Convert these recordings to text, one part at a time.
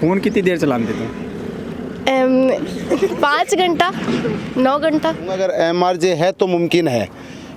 Phone कितनी देर चलाते थे? 5 घंटा 9 घंटा। अगर MRJ है तो मुमकिन है।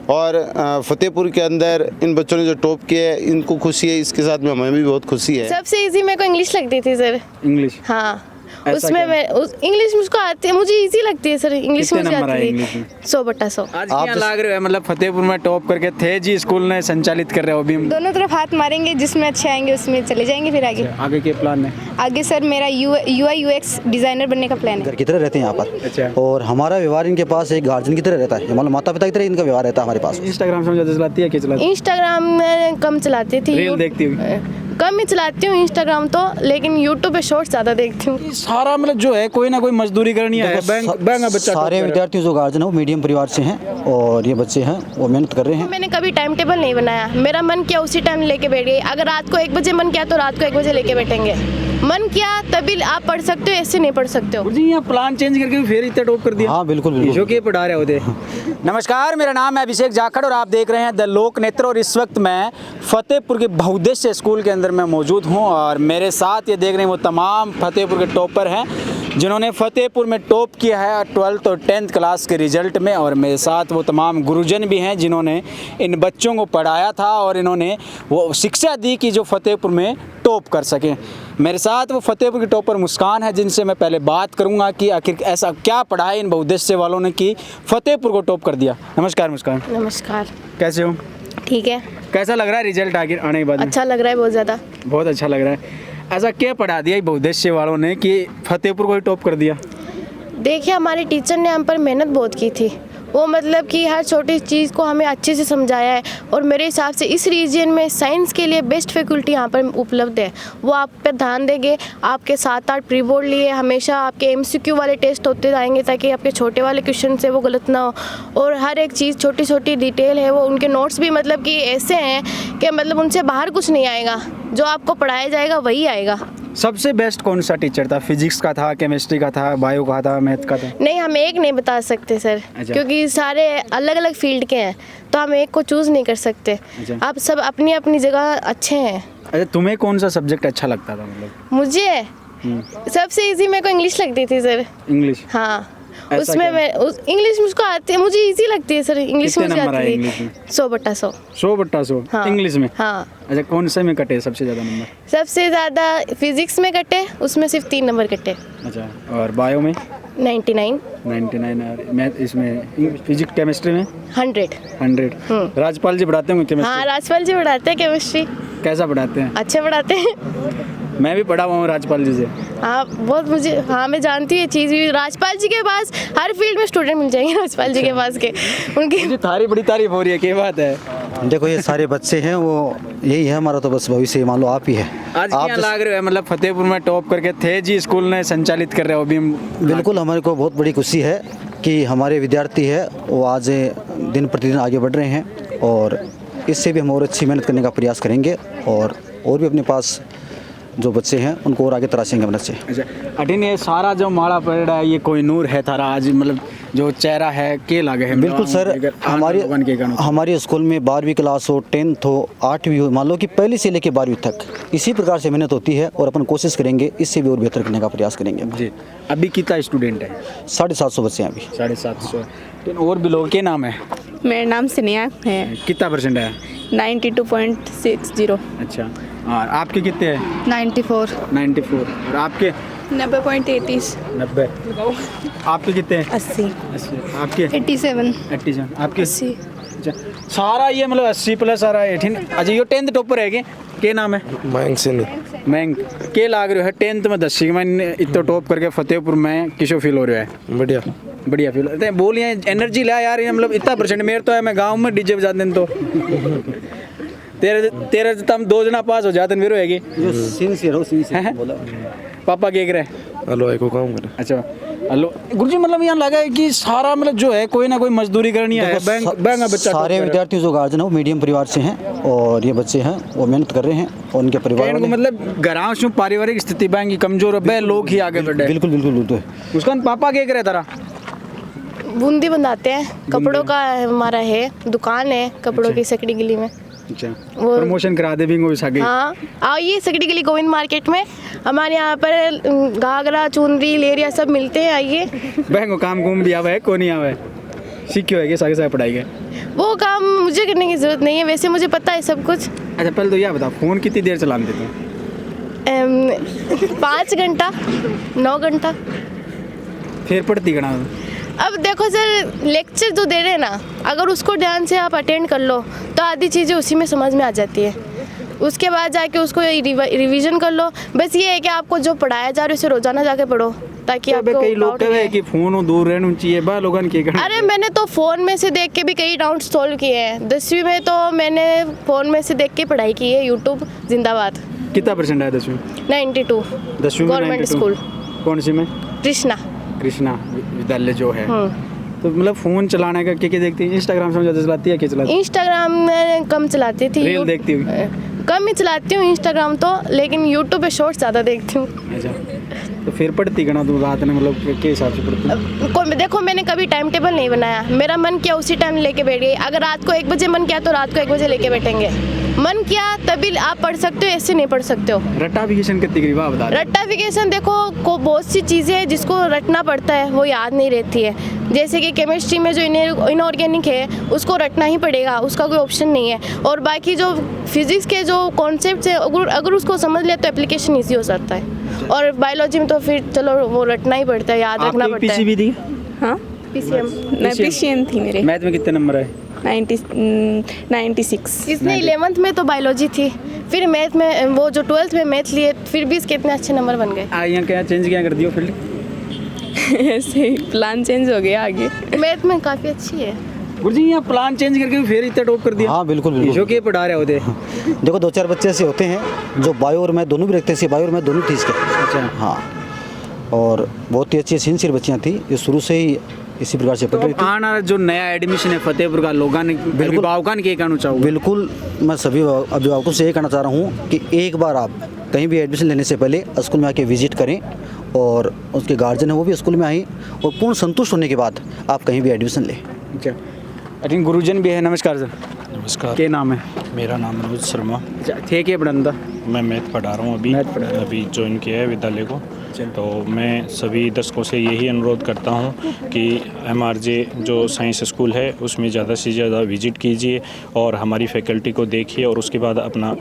और फतेहपुर के अंदर इन बच्चों ने जो टॉप किया है इनको खुशी है, इसके साथ में हमें भी बहुत खुशी है। सबसे इजी मेरे को इंग्लिश लगती थी सर। इंग्लिश? हाँ, ऐसा उसमें क्या? मैं इंग्लिश मुझको आती है, मुझे इजी लगती है सर। इंग्लिश कितने मुझे नंबर आए आती इंग्लिश है में? 100/100। आज क्या लग रहा है, मतलब फतेहपुर में टॉप करके थे जी, स्कूल ने संचालित कर रहे हो अभी? दोनों तरफ हाथ मारेंगे, जिसमें अच्छे आएंगे उसमें चले जाएंगे। फिर आगे आगे के प्लान है? आगे सर मेरा UI UX डिज़ाइनर बनने का प्लान है। घर की तरह रहते हैं यहाँ पर। अच्छा। और हमारा व्यवहार इनके पास एक गार्जियन की तरह रहता है, मतलब माता पिता की तरह इनका व्यवहार रहता है हमारे पास। इंस्टाग्राम से ज़्यादा चलाती है क्या चलाती इंस्टाग्राम में कम चलाती थी। रील देखती हुई? कम ही चलाती हूँ इंस्टाग्राम तो, लेकिन यूट्यूब पे शॉर्ट्स ज़्यादा देखती हूँ। सारा मतलब जो है कोई ना कोई मजदूरी करनी है। बैंक बच्चा सारे विद्यार्थी जो गार्जियन है वो मीडियम परिवार से हैं और ये बच्चे हैं वो मेहनत कर रहे हैं। मैंने कभी टाइम टेबल नहीं बनाया, मेरा मन किया उसी टाइम लेके बैठ गई। अगर रात को 1 बजे मन किया तो रात को 1 बजे लेके बैठेंगे। मन किया तभी आप पढ़ सकते हो, ऐसे नहीं पढ़ सकते हो। जी यहाँ प्लान चेंज करके फिर इतना टॉप कर दिया? हाँ बिल्कुल बिल्कुल। जो कि पढ़ा रहे होते। नमस्कार, मेरा नाम है अभिषेक जाखड़ और आप देख रहे हैं द लोक नेत्र। और इस वक्त मैं फतेहपुर के बहुउद्देश्य स्कूल के अंदर मैं मौजूद हूँ और मेरे साथ ये देख रहे हैं वो तमाम फतेहपुर के टॉपर हैं जिन्होंने फतेहपुर में टॉप किया है 12th और 10th क्लास के रिजल्ट में। और मेरे साथ वो तमाम गुरुजन भी हैं जिन्होंने इन बच्चों को पढ़ाया था और इन्होंने वो शिक्षा दी कि जो फतेहपुर में टॉप कर सकें। मेरे साथ वो फतेहपुर की टॉपर मुस्कान है जिनसे मैं पहले बात करूंगा कि आखिर ऐसा क्या पढ़ा है इन बहुउद्देश्य वालों ने कि फतेहपुर को टॉप कर दिया। नमस्कार मुस्कान। नमस्कार। कैसे हो? ठीक है। कैसा लग रहा है रिजल्ट आगे आने के बाद? अच्छा लग रहा है, बहुत ज़्यादा। बहुत अच्छा लग रहा है। ऐसा क्या पढ़ा दिया बहुउद्देश्य वालों ने कि फतेहपुर को ही टॉप कर दिया? देखिए, हमारे टीचर ने हम पर मेहनत बहुत की थी। वो मतलब कि हर छोटी चीज़ को हमें अच्छे से समझाया है। और मेरे हिसाब से इस रीजन में साइंस के लिए बेस्ट फैकल्टी यहाँ पर उपलब्ध है। वो आप पे ध्यान देंगे। आपके 7-8 प्री बोर्ड लिए हमेशा आपके MCQ वाले टेस्ट होते जाएंगे ताकि आपके छोटे वाले क्वेश्चन से वो गलत ना हो। और हर एक चीज़ छोटी छोटी डिटेल है वो। उनके नोट्स भी मतलब कि ऐसे हैं कि मतलब उनसे बाहर कुछ नहीं आएगा, जो आपको पढ़ाया जाएगा वही आएगा। सबसे बेस्ट कौन सा टीचर था? फिजिक्स का था, केमिस्ट्री का था, बायो का था, मैथ का था? नहीं, हम एक नहीं बता सकते सर। अच्छा। क्योंकि सारे अलग अलग फील्ड के हैं तो हम एक को चूज़ नहीं कर सकते। अच्छा। आप सब अपनी अपनी जगह अच्छे हैं। अच्छा, तुम्हें कौन सा सब्जेक्ट अच्छा लगता था? मतलब मुझे सबसे इजी मेरे को इंग्लिश लगती थी सर। इंग्लिश? हाँ, ऐसा उसमें क्या? मैं इंग्लिश मुझको आती है, मुझे इजी लगती है सर। इंग्लिश कितने मुझे नंबर आए आती इंग्लिश थी में? 100/100। 100/100 हाँ। इंग्लिश में? हाँ। अच्छा, कौन से में कटे सबसे ज़्यादा नंबर? सबसे ज़्यादा फिजिक्स में कटे, उसमें सिर्फ 3 नंबर कटे। अच्छा, और बायो में? 99। 99। और मैथ इसमें फिजिक्स केमिस्ट्री में? 100। 100। राजपाल जी पढ़ाते होंगे केमिस्ट्री? हाँ, राजपाल जी पढ़ाते हैं केमिस्ट्री। कैसा पढ़ाते हैं? अच्छे पढ़ाते हैं। मैं भी पढ़ा हुआ हूँ राजपाल जी से। हाँ, बहुत मुझे, हाँ मैं जानती हूँ ये चीज़ भी। राजपाल जी के पास हर फील्ड में स्टूडेंट मिल जाएंगे राजपाल जी के पास के। उनकी मुझे थारी बड़ी तारीफ हो रही है, क्या बात है? देखो ये सारे बच्चे हैं वो यही है हमारा तो बस भविष्य मान लो आप ही है। आज क्या लग रहा है, मतलब फतेहपुर में टॉप करके थे जी, स्कूल ने संचालित कर रहे हो अभी? बिल्कुल हमारे को बहुत बड़ी खुशी है कि हमारे विद्यार्थी है वो आज दिन प्रतिदिन आगे बढ़ रहे हैं और इससे भी हम और अच्छी मेहनत करने का प्रयास करेंगे और भी अपने पास जो बच्चे हैं उनको और आगे तराशेंगे अपने से। अच्छा, अठिन ये सारा जो माड़ा पड़ रहा है ये कोई नूर है थारा आज, मतलब जो चेहरा है के लागे है? बिल्कुल सर, हमारे स्कूल में 12वीं क्लास हो, 10th हो, 8वीं हो, मान लो कि पहली से लेकर 12वीं तक इसी प्रकार से मेहनत होती है और अपन कोशिश करेंगे इससे भी और बेहतर करने का प्रयास करेंगे जी। अभी कितना स्टूडेंट है? 750 बच्चे हैं अभी। 750। और भी लोग, के नाम है? मेरा नाम स्नेहा है। कितना % है? 92.60। अच्छा, और आपके कितने हैं? 94। 94। और आपके? 90.80। 90। आपके कितने हैं? 80। 80। आपके? 87। 87। आपके? 80। अच्छा, सारा ये मतलब 80 प्लस सारा 18। अच्छा, ये 10th टॉपर है के नाम है? मयंक सिंह। मैं के लाग रहे हो है 10th में 10 मैंने इतना टॉप करके फतेहपुर में किसो फील हो रहा है? बढ़िया बढ़िया फील होता है। बोलिए एनर्जी ला यार, ये मतलब इतना % मेरे तो है, मैं गांव में डीजे बजा दें तो तेरे तो हम 2 जना पास हो जाते मेरे होएगी। पापा क्या करे? हेलो को काम करे। अच्छा, हेलो गुरुजी, मतलब यहाँ लगा है कि सारा मतलब जो है कोई ना कोई मजदूरी करनी है। बैंक बच्चा सारे विद्यार्थी जो गार्जियन है वो मीडियम परिवार से हैं और ये बच्चे हैं वो मेहनत कर रहे हैं और उनके परिवार वाले मतलब घराव से पारिवारिक स्थिति बैंक की कमजोर है, लोग ही आगे बढ़े। बिल्कुल बिल्कुल बिल्कुल। उसका पापा क्या करे तारा? बूंदी बनाते हैं, कपड़ों का हमारा है दुकान है, कपड़ों की सकड़ी गली में। अच्छा, वो- प्रमोशन करा दे बिंगो विशाखी। हाँ, आइए सकड़ी गली गोविंद मार्केट में हमारे यहाँ पर घाघरा चुनरी लेरिया सब मिलते हैं, आइए। बहन को काम कुम भी आवा है, को नहीं आवा है, सीखियो है कि सागे सागे पढ़ाई के? वो काम मुझे करने की ज़रूरत नहीं है, वैसे मुझे पता है सब कुछ। अच्छा पहले तो यह बता, फ़ोन कितनी देर चलाने देते हो? 5 घंटा 9 घंटा। फिर पढ़ती गणा? अब देखो सर, लेक्चर जो दे रहे हैं ना, अगर उसको ध्यान से आप अटेंड कर लो तो आधी चीज़ें उसी में समझ में आ जाती है। उसके बाद जाके उसको रिवीजन कर लो। बस ये है कि आपको जो पढ़ाया जा रहा है उसे रोजाना जाके पढ़ो, ताकि आपको कई लोग doubt कहते नहीं हैं कि फ़ोन दूर रहना चाहिए, बा लोगन के करना। अरे मैंने तो फ़ोन में से देख के भी कई डाउट्स सॉल्व किए हैं। 10वीं में तो मैंने फ़ोन में से देख के पढ़ाई की है। यूट्यूब जिंदाबाद। कितना परसेंट आया 10वीं? 92। 10वीं में गवर्नमेंट 92? स्कूल। कौन सी में? कृष्णा। कृष्णा विद्यालय जो है। तो मतलब फ़ोन चलाने का क्या देखती है? इंस्टाग्राम से ज़्यादा चलाती है, क्या चलाती है? इंस्टाग्राम में कम चलाती थी। रील देखती हुई? कम ही चलाती हूँ इंस्टाग्राम तो, लेकिन यूट्यूब पे शॉर्ट्स ज़्यादा देखती हूँ। अच्छा, तो फिर पढ़ती गणा तू रात में, मतलब के हिसाब से पढ़ती? देखो मैंने कभी टाइम टेबल नहीं बनाया, मेरा मन किया उसी टाइम लेके बैठ गई। अगर रात को 1 बजे मन किया तो रात को 1 बजे लेके बैठेंगे। मन किया तभी आप पढ़ सकते हो, ऐसे नहीं पढ़ सकते हो। रट्टाफिकेशन कितनी करीब आप बता? रट्टाफिकेशन देखो को बहुत सी चीज़ें हैं जिसको रटना पड़ता है, वो याद नहीं रहती है। जैसे कि केमिस्ट्री में जो इनऑर्गेनिक है उसको रटना ही पड़ेगा, उसका कोई ऑप्शन नहीं है। और बाकी जो फिजिक्स के जो कॉन्सेप्ट्स हैं, अगर उसको समझ ले तो एप्लीकेशन ईजी हो सकता है। और बायोलॉजी में तो फिर चलो वो रटना ही पड़ता है, याद रखना पड़ता है। पीसीबी थी? हाँ, पीसीएम। मैं पीसीएम थी मेरे। मैथ में कितने नंबर है? 96। इसने 11th में तो बायोलॉजी थी, फिर मैथ में वो जो 12th में मैथ लिए, फिर भी इसके इतने अच्छे नंबर बन गए। यहाँ क्या चेंज क्या कर दियो फील्ड? ऐसे ही प्लान चेंज हो गया आगे। मैथ में काफ़ी अच्छी है। गुरु जी यहाँ प्लान चेंज करके फिर इतना टॉप कर दिया? हाँ बिल्कुल जो बिल्कुल। के पढ़ा रहे होते? देखो 2-4 बच्चे ऐसे होते हैं जो बायो और मैथ दोनों भी रखते हैं, बायो और मैथ दोनों थी इसके। अच्छा। हाँ, और बहुत ही अच्छी सिंसियर बच्चियाँ थी, ये शुरू से ही इसी प्रकार से पढ़ रही थी। आना जो नया एडमिशन है फतेहपुर का, लोगों ने अभिभावकों के कहना चाहूँगा? बिल्कुल, मैं सभी अभिभावकों से ये कहना चाह रहा हूँ कि एक बार आप कहीं भी एडमिशन लेने से पहले स्कूल में आके विजिट करें, और उसके गार्जियन है वो भी स्कूल में आए, और पूर्ण संतुष्ट होने के बाद आप कहीं भी एडमिशन लें। अच्छा, आई थिंक गुरुजन भी है। नमस्कार सर। नमस्कार। क्या नाम है? मेरा नाम मनोज शर्मा। अच्छा, थे क्या पढ़ा? मैं मैथ पढ़ा रहा हूँ मैथ पढ़ा रहे हो? अभी ज्वाइन किया है विद्यालय को। तो मैं सभी दर्शकों से यही अनुरोध करता हूँ कि MRJ जो साइंस स्कूल है उसमें ज़्यादा से ज़्यादा विजिट कीजिए और हमारी फैकल्टी को देखिए, और उसके बाद अपना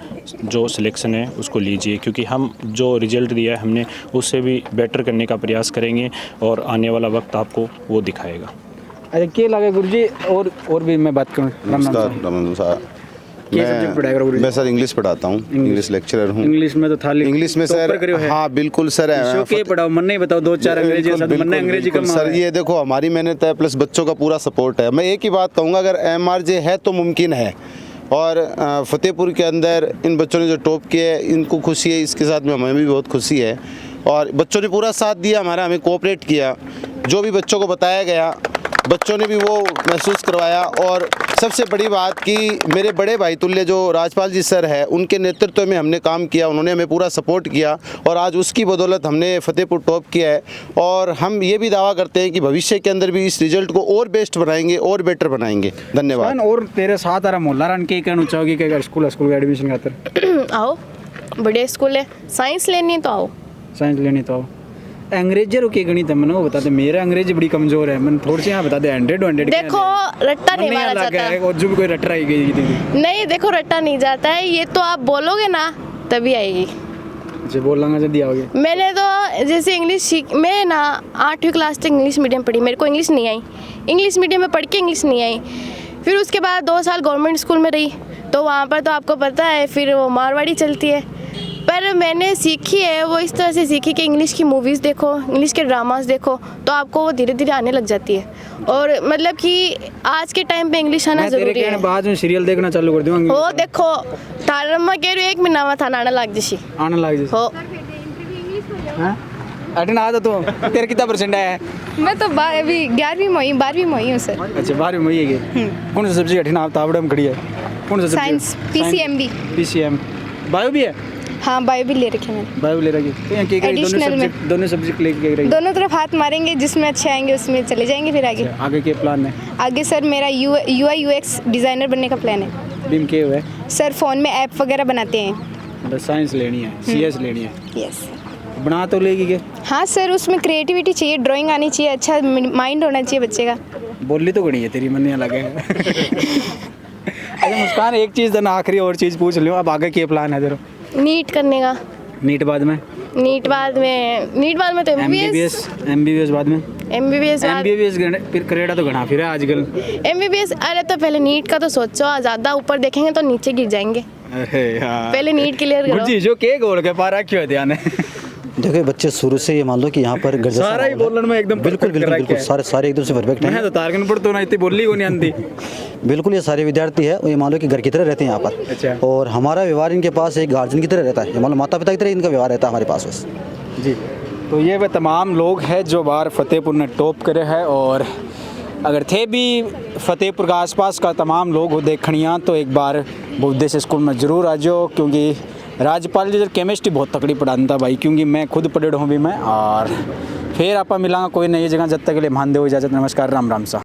जो सिलेक्शन है उसको लीजिए, क्योंकि हम जो रिजल्ट दिया है हमने उससे भी बेटर करने का प्रयास करेंगे और आने वाला वक्त आपको वो दिखाएगा। अच्छा, क्या लगे गुरु जी? और भी मैं बात करूँ? नमस्कार। क्या सब्जेक्ट पढ़ाया करो गुरु जी? मैं सर इंग्लिश पढ़ाता हूँ, इंग्लिश लेक्चरर हूँ। इंग्लिश में तो था, इंग्लिश में सर, हाँ बिल्कुल सर। के पढ़ाओ, मन नहीं बताओ 2-4 अंग्रेजी के साथ, मन नहीं अंग्रेजी कम सर, ये देखो हमारी मेहनत है प्लस बच्चों का पूरा सपोर्ट है। मैं एक ही बात कहूँगा, अगर MRJ है तो मुमकिन है, और फतेहपुर के अंदर इन बच्चों ने जो टॉप किया है इनको खुशी है, इसके साथ में हमें भी बहुत खुशी है। और बच्चों ने पूरा साथ दिया हमारा, हमें कोऑपरेट किया, जो भी बच्चों को बताया गया बच्चों ने भी वो महसूस करवाया। और सबसे बड़ी बात कि मेरे बड़े भाई तुल्य जो राजपाल जी सर है, उनके नेतृत्व में हमने काम किया, उन्होंने हमें पूरा सपोर्ट किया, और आज उसकी बदौलत हमने फतेहपुर टॉप किया है। और हम ये भी दावा करते हैं कि भविष्य के अंदर भी इस रिजल्ट को और बेस्ट बनाएंगे और बेटर बनाएंगे। धन्यवाद। और तेरे साथ आ रहा मोहल्ला रन के कहना चाहोगे कि अगर स्कूल का एडमिशन खातर आओ, बढ़िया स्कूल है, साइंस लेनी है तो आओ। साइंस लेनी तो आओ। अंग्रेजी रो के गणित है, मैंने वो बता दे, मेरा अंग्रेजी बड़ी कमजोर है, मैंने थोड़ी सी यहाँ बता दे 100 देखो रट्टा नहीं मारा जाता है। और जो भी कोई रट रही गई थी नहीं, देखो रट्टा नहीं जाता है, ये तो आप बोलोगे ना तभी आएगी। अच्छा, बोलना जल्दी आओगे? मैंने तो जैसे इंग्लिश मैं ना 8वीं क्लास तक इंग्लिश मीडियम पढ़ी, मेरे को इंग्लिश नहीं आई, इंग्लिश मीडियम में पढ़ के इंग्लिश नहीं आई। फिर उसके बाद 2 साल गवर्नमेंट स्कूल में रही, तो वहाँ पर तो आपको पता है फिर वो मारवाड़ी चलती है। पर मैंने सीखी है वो इस तरह से सीखी कि इंग्लिश की मूवीज़ देखो, इंग्लिश के ड्रामास देखो, तो आपको वो धीरे धीरे आने लग जाती है। और मतलब कि आज के टाइम पे इंग्लिश आना ज़रूरी है। बाद में सीरियल देखना चालू कर दूँगा। वो देखो तारम्मा कह रही 1 महीना में था नाना लाग जैसी आने लग जाए हो। अटेंड आ तो तेरा कितना परसेंट आया है? मैं तो अभी 11वीं में हुई हूँ सर। अच्छा, 12वीं में ही है। कौन सा सब्जेक्ट अटेंड आप तावड़े में खड़ी है? कौन सा साइंस, PCMB। PCM बायो भी है? हाँ, बायो भी ले रखे मैंने। बायो ले रखी तो यहाँ दोनों सब्जेक्ट लेके रही? दोनों तरफ हाथ मारेंगे, जिसमें अच्छे आएंगे उसमें चले जाएंगे फिर आगे। आगे के प्लान है? आगे सर मेरा UI UX डिज़ाइनर बनने का प्लान है। बीम के हुए सर फ़ोन में ऐप वगैरह बनाते हैं। मतलब साइंस लेनी है, सीएस लेनी है, यस। बना तो लेगी के? हाँ सर, उसमें क्रिएटिविटी चाहिए, ड्राइंग आनी चाहिए, अच्छा माइंड होना चाहिए बच्चे का। बोली तो गणी है तेरी, मन नहीं लगे। अच्छा मुस्कान, एक चीज़ देना आखिरी और चीज़ पूछ लियो, अब आगे क्या प्लान है तेरा? नीट करने का। नीट बाद में? नीट बाद में तो एमबीबीएस, एमबीबीएस बाद में? एमबीबीएस फिर करेड़ा तो घना फिर है आजकल। एमबीबीएस। अरे तो पहले नीट का तो सोचो, ज़्यादा ऊपर देखेंगे तो नीचे गिर जाएंगे। अरे यार, पहले नीट क्लियर करो। गुरुजी जो के गोल के पारा क्यों है ध्यान है? देखिए बच्चे शुरू से ये मान लो कि यहाँ पर घर जैसा सारा ही माहौल है। बोलने में एकदम बिल्कुल perfect बिल्कुल कर बिल्कुल रखा है। सारे एकदम से परफेक्ट मैं हैं। तो तारकन पर तो ना इतनी बोली को नहीं आती। बिल्कुल ये सारे विद्यार्थी है, ये मान लो कि घर की तरह रहते हैं यहाँ अच्छा। पर। और हमारा व्यवहार इनके पास एक गार्जियन की तरह रहता है, मान लो माता पिता की तरह इनका व्यवहार रहता है हमारे पास बस। जी, तो ये वह तमाम लोग हैं जो बाहर फतेहपुर ने टॉप करे हैं, और अगर थे भी फतेहपुर का आसपास का तमाम लोग हो देखनिया तो एक बार बहुउद्देश्य स्कूल में ज़रूर आ जाओ, क्योंकि राज्यपाल जी केमिस्ट्री बहुत तकड़ी पढ़ाता भाई, क्योंकि मैं खुद पढ़ हूँ भी मैं। और फिर आप मिलांगा कोई नई जगह, जब तक के लिए मान दो इजाज़त, नमस्कार, राम राम सा।